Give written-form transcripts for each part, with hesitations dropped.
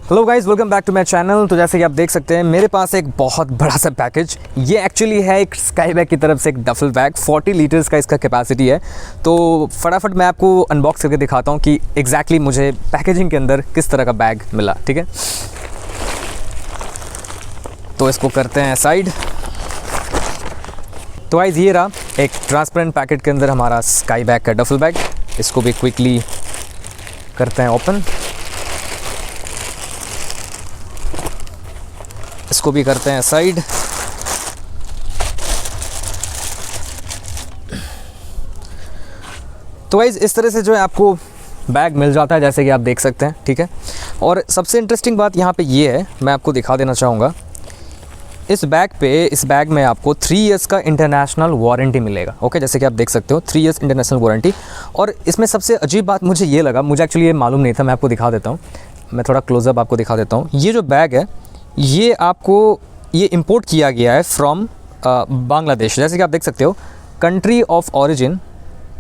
Hello guys, welcome back to my channel. तो जैसे कि आप देख सकते हैं मेरे पास एक बहुत बड़ा सा पैकेज, ये एक्चुअली है एक स्काई बैग की तरफ से एक डफल बैग। 40 लीटर्स का इसका कैपेसिटी है। तो फटाफट मैं आपको अनबॉक्स करके दिखाता हूँ कि एग्जैक्टली मुझे पैकेजिंग के अंदर किस तरह का बैग मिला। ठीक है, तो इसको करते हैं साइड। तो गाइस ये रहा एक ट्रांसपेरेंट पैकेट के अंदर हमारा स्काई बैग का डफल बैग। इसको भी क्विकली करते हैं ओपन, इसको भी करते हैं साइड। तो गाइस इस तरह से जो है आपको बैग मिल जाता है, जैसे कि आप देख सकते हैं। ठीक है, और सबसे इंटरेस्टिंग बात यहाँ पे ये है, मैं आपको दिखा देना चाहूँगा इस बैग में आपको 3 इयर्स का इंटरनेशनल वारंटी मिलेगा। ओके, जैसे कि आप देख सकते हो 3 इयर्स इंटरनेशनल वारंटी। और इसमें सबसे अजीब बात मुझे ये लगा, मुझे एक्चुअली ये मालूम नहीं था, मैं आपको दिखा देता हूँ। मैं थोड़ा क्लोजअप आपको दिखा देता हूँ। ये जो बैग है ये इंपोर्ट किया गया है फ्रॉम बांग्लादेश। जैसे कि आप देख सकते हो कंट्री ऑफ ओरिजिन,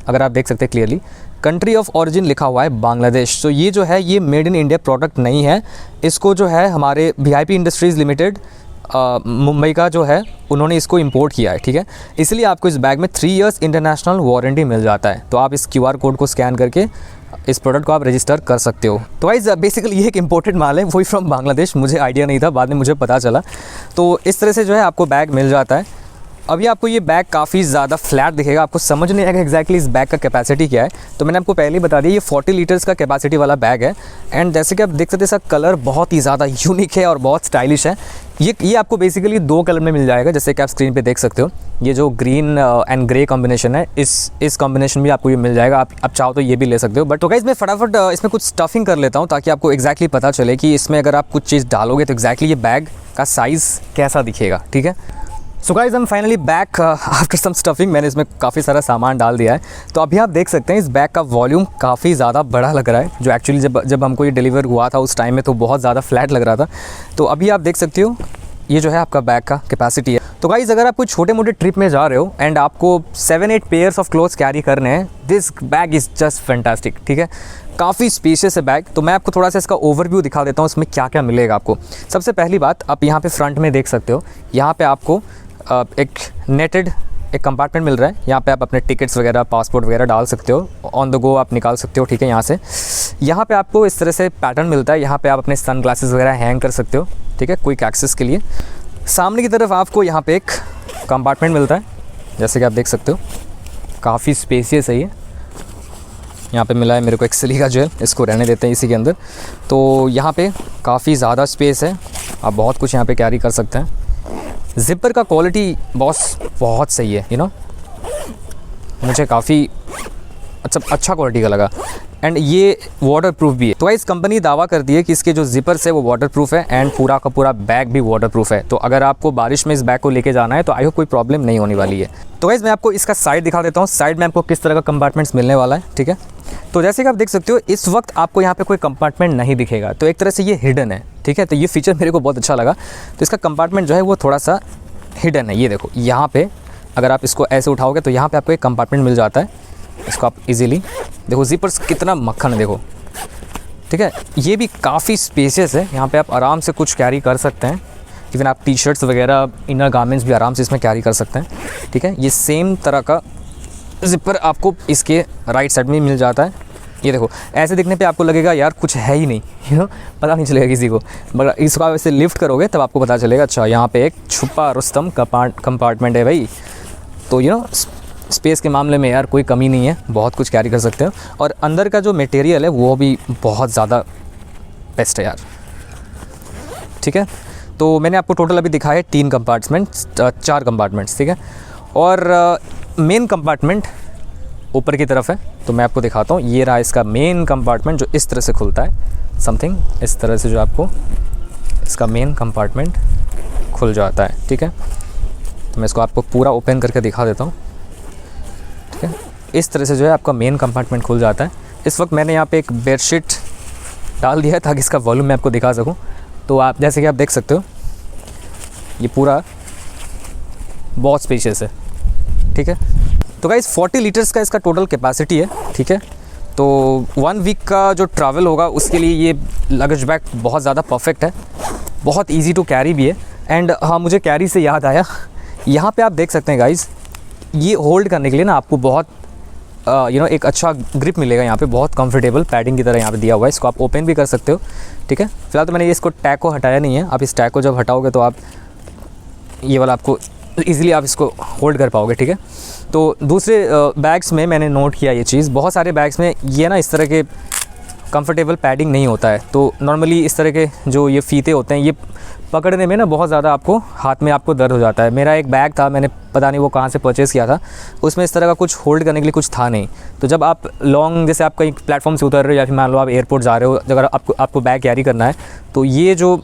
अगर आप देख सकते हैं क्लियरली कंट्री ऑफ ओरिजिन लिखा हुआ है बांग्लादेश। तो ये जो है ये मेड इन इंडिया प्रोडक्ट नहीं है। इसको जो है हमारे वीआईपी इंडस्ट्रीज़ लिमिटेड मुंबई का जो है उन्होंने इसको इंपोर्ट किया है। ठीक है, इसलिए आपको इस बैग में 3 इयर्स इंटरनेशनल वारंटी मिल जाता है। तो आप इस QR कोड को स्कैन करके इस प्रोडक्ट को आप रजिस्टर कर सकते हो। तो गाइस बेसिकली ये एक इंपोर्टेड माल है, वही फ्रॉम बांग्लादेश। मुझे आइडिया नहीं था, बाद में मुझे पता चला। तो इस तरह से जो है आपको बैग मिल जाता है। अभी आपको ये बैग काफ़ी ज़्यादा फ्लैट दिखेगा, आपको समझ नहीं आएगा एग्जैक्टली इस बैग का कैपेसिटी क्या है। तो मैंने आपको पहले ही बता दिया ये 40 लीटर्स का कैपेसिटी वाला बैग है। एंड जैसे कि आप देख सकते हैं इसका कलर बहुत ही ज़्यादा यूनिक है और बहुत स्टाइलिश है। ये आपको बेसिकली 2 कलर में मिल जाएगा, जैसे कि आप स्क्रीन पे देख सकते हो। ये जो ग्रीन एंड ग्रे कॉम्बिनेशन है, इस कॉम्बिनेशन भी आपको ये मिल जाएगा। आप चाहो तो ये भी ले सकते हो। बट तो गाइस मैं फटाफट इसमें कुछ स्टफिंग कर लेता हूँ ताकि आपको एग्जैक्टली पता चले कि इसमें अगर आप कुछ चीज़ डालोगे तो एग्जैक्टली ये बैग का साइज़ कैसा दिखेगा। ठीक है, so guys I am finally back after some stuffing. मैंने इसमें काफ़ी सारा सामान डाल दिया है। तो अभी आप देख सकते हैं इस बैग का वॉल्यूम काफ़ी ज़्यादा बड़ा लग रहा है, जो एक्चुअली जब हमको ये डिलीवर हुआ था उस टाइम में तो बहुत ज़्यादा फ्लैट लग रहा था। तो अभी आप देख सकते हो ये जो है आपका बैग का कैपेसिटी है। तो गाइस अगर आप कोई छोटे मोटे ट्रिप में जा रहे हो एंड आपको 7-8 पेयर्स ऑफ क्लोथ्स कैरी करने हैं, this bag is just fantastic. ठीक है, काफ़ी स्पेशियस है बैग। तो मैं आपको थोड़ा सा इसका ओवरव्यू दिखा देता हूँ, इसमें क्या क्या मिलेगा आपको। सबसे पहली बात, आप यहाँ पे फ्रंट में देख सकते हो, यहाँ पे आपको एक नेटेड एक कंपार्टमेंट मिल रहा है। यहाँ पे आप अपने टिकट्स वगैरह, पासपोर्ट वगैरह डाल सकते हो, ऑन द गो आप निकाल सकते हो। ठीक है, यहाँ पे आपको इस तरह से पैटर्न मिलता है। यहाँ पे आप अपने सन ग्लासेस वगैरह हैंग कर सकते हो। ठीक है, क्विक एक्सेस के लिए। सामने की तरफ आपको यहाँ पे एक कंपार्टमेंट मिलता है, जैसे कि आप देख सकते हो, काफ़ी स्पेसियस है ये। यहाँ पे मिला है मेरे को एक सिलिका जेल, इसको रहने देते हैं इसी के अंदर। तो यहाँ पे काफ़ी ज़्यादा स्पेस है, आप बहुत कुछ यहाँ पे कैरी कर सकते हैं। ज़िपर का क्वालिटी बॉस बहुत सही है, यू नो, मुझे काफ़ी अच्छा क्वालिटी का लगा। एंड ये वाटर प्रूफ भी है। तो इस कंपनी दावा करती है कि इसके जो ज़िपर्स है वो वाटर प्रूफ है एंड पूरा का पूरा बैग भी वाटर प्रूफ है। तो अगर आपको बारिश में इस बैग को लेके जाना है तो आई होप कोई प्रॉब्लम नहीं होने वाली है। तो गाइस मैं आपको इसका साइड दिखा देता हूँ, साइड में आपको किस तरह का कंपार्टमेंट्स मिलने वाला है। ठीक है, तो जैसे कि आप देख सकते हो इस वक्त आपको यहाँ पे कोई कंपार्टमेंट नहीं दिखेगा, तो एक तरह से ये हिडन है। ठीक है, तो ये फीचर मेरे को बहुत अच्छा लगा। तो इसका कंपार्टमेंट जो है वो थोड़ा सा हिडन है। ये देखो, यहाँ पे अगर आप इसको ऐसे उठाओगे तो यहाँ पे आपको एक कंपार्टमेंट मिल जाता है। इसको आप इजीली देखो, ज़िपर्स कितना मक्खन है देखो। ठीक है, ये भी काफ़ी स्पेशियस है, यहाँ पे आप आराम से कुछ कैरी कर सकते हैं। इवन आप टी-शर्ट्स वगैरह, इनर गारमेंट्स भी आराम से इसमें कैरी कर सकते हैं। ठीक है, ये सेम तरह का ज़िपर आपको इसके राइट साइड में मिल जाता है। ये देखो, ऐसे दिखने पे आपको लगेगा यार कुछ है ही नहीं, यू नो, पता नहीं चलेगा किसी को। मगर इसको आप ऐसे लिफ्ट करोगे तब आपको पता चलेगा, अच्छा यहाँ पे एक छुपा रुस्तम कंपार्टमेंट है भाई। तो यू नो स्पेस के मामले में यार कोई कमी नहीं है, बहुत कुछ कैरी कर सकते हो। और अंदर का जो मटेरियल है वो भी बहुत ज़्यादा बेस्ट है यार। ठीक है, तो मैंने आपको टोटल अभी दिखाया 3 कंपार्टमेंट्स, 4 कंपार्टमेंट्स। ठीक है, और मेन कंपार्टमेंट ऊपर की तरफ है, तो मैं आपको दिखाता हूँ। ये रहा इसका मेन कंपार्टमेंट जो इस तरह से खुलता है, समथिंग इस तरह से जो आपको इसका मेन कंपार्टमेंट खुल जाता है। ठीक है, तो मैं इसको आपको पूरा ओपन करके दिखा देता हूँ। ठीक है, इस तरह से जो है आपका मेन कंपार्टमेंट खुल जाता है। इस वक्त मैंने यहाँ पे एक बेडशीट डाल दिया है ताकि इसका वॉल्यूम मैं आपको दिखा सकूँ। तो आप जैसे कि आप देख सकते हो ये पूरा बहुत स्पेशियस है। ठीक है, तो गाइस 40 लीटर्स का इसका टोटल कैपेसिटी है। ठीक है, तो 1 वीक का जो ट्रैवल होगा उसके लिए ये लगेज बैग बहुत ज़्यादा परफेक्ट है, बहुत इजी टू कैरी भी है। एंड हाँ, मुझे कैरी से याद आया, यहाँ पे आप देख सकते हैं गाइज़, ये होल्ड करने के लिए ना आपको बहुत एक अच्छा ग्रिप मिलेगा। यहाँ पे बहुत कंफर्टेबल पैडिंग की तरह यहाँ पे दिया हुआ है, इसको आप ओपन भी कर सकते हो, ठीक है। फिलहाल तो मैंने इसको टैग को हटाया नहीं है, आप इस टैग को जब हटाओगे तो आप ये वाला आपको ईज़िली आप इसको होल्ड कर पाओगे, ठीक है। तो दूसरे बैग्स में मैंने नोट किया ये चीज़, बहुत सारे बैग्स में ये ना इस तरह के कंफर्टेबल पैडिंग नहीं होता है। तो नॉर्मली इस तरह के जो ये फीते होते हैं, ये पकड़ने में ना बहुत ज़्यादा आपको हाथ में आपको दर्द हो जाता है। मेरा एक बैग था, मैंने पता नहीं वो कहाँ से परचेज़ किया था, उसमें इस तरह का कुछ होल्ड करने के लिए कुछ था नहीं। तो जब आप लॉन्ग, जैसे आप कहीं प्लेटफॉर्म से उतर रहे हो या फिर मान लो आप एयरपोर्ट जा रहे हो, अगर आपको बैग कैरी करना है, तो ये जो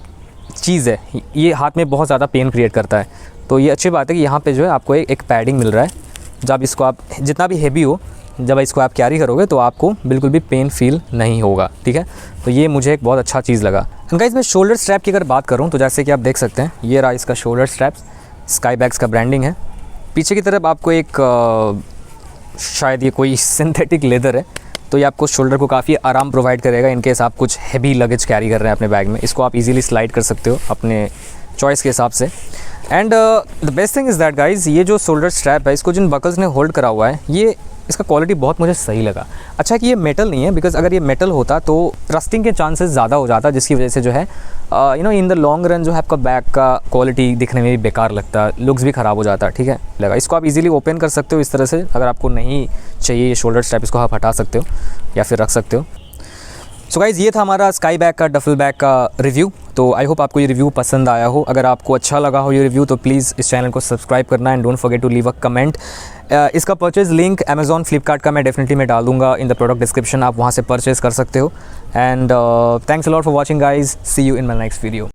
चीज़ है ये हाथ में बहुत ज़्यादा पेन क्रिएट करता है। तो ये अच्छी बात है कि यहाँ पे जो है आपको एक पैडिंग मिल रहा है। जब इसको आप जितना भी हेवी हो, जब इसको आप कैरी करोगे तो आपको बिल्कुल भी पेन फील नहीं होगा, ठीक है। तो ये मुझे एक बहुत अच्छा चीज़ लगा। गाइस, मैं शोल्डर स्ट्रैप की अगर बात करूँ तो जैसे कि आप देख सकते हैं, ये रहा इसका शोल्डर स्ट्रैप, स्काई बैग्स का ब्रांडिंग है। पीछे की तरफ आपको एक शायद ये कोई सिंथेटिक लेदर है, तो ये आपको शोल्डर को काफ़ी आराम प्रोवाइड करेगा इन केस आप कुछ हैवी लगेज कैरी कर रहे हैं अपने बैग में। इसको आप इजीली स्लाइड कर सकते हो अपने चॉइस के हिसाब से। And the best thing is that guys, ये जो शोल्डर स्ट्रैप है, इसको जिन बकल्स ने होल्ड करा हुआ है, ये इसका क्वालिटी बहुत मुझे सही लगा। अच्छा कि ये मेटल नहीं है, बिकॉज अगर ये मेटल होता तो रस्टिंग के चांसेस ज़्यादा हो जाता, जिसकी वजह से जो है इन द लॉन्ग रन जो है आपका बैग का क्वालिटी दिखने में भी बेकार लगता, लुक्स भी ख़राब हो जाता, ठीक है। लगा इसको आप इजीली ओपन कर सकते हो इस तरह से, अगर आपको नहीं चाहिए ये शोल्डर स्ट्रैप, इसको आप हटा सकते हो या फिर रख सकते हो। सो गाइज़, ये था हमारा स्काई बैग का, डफल बैग का रिव्यू। तो आई होप आपको ये रिव्यू पसंद आया हो। अगर आपको अच्छा लगा हो ये रिव्यू तो प्लीज़ इस चैनल को सब्सक्राइब करना and don't forget to leave a comment. इसका परचेज़ लिंक अमेज़ॉन, फ्लिपकार्ट का मैं डेफिनेटली मैं डाल दूँगा इन द प्रोडक्ट डिस्क्रिप्शन, आप वहाँ से परचेज़ कर सकते हो। And thanks a lot for watching guys, see you in my next video.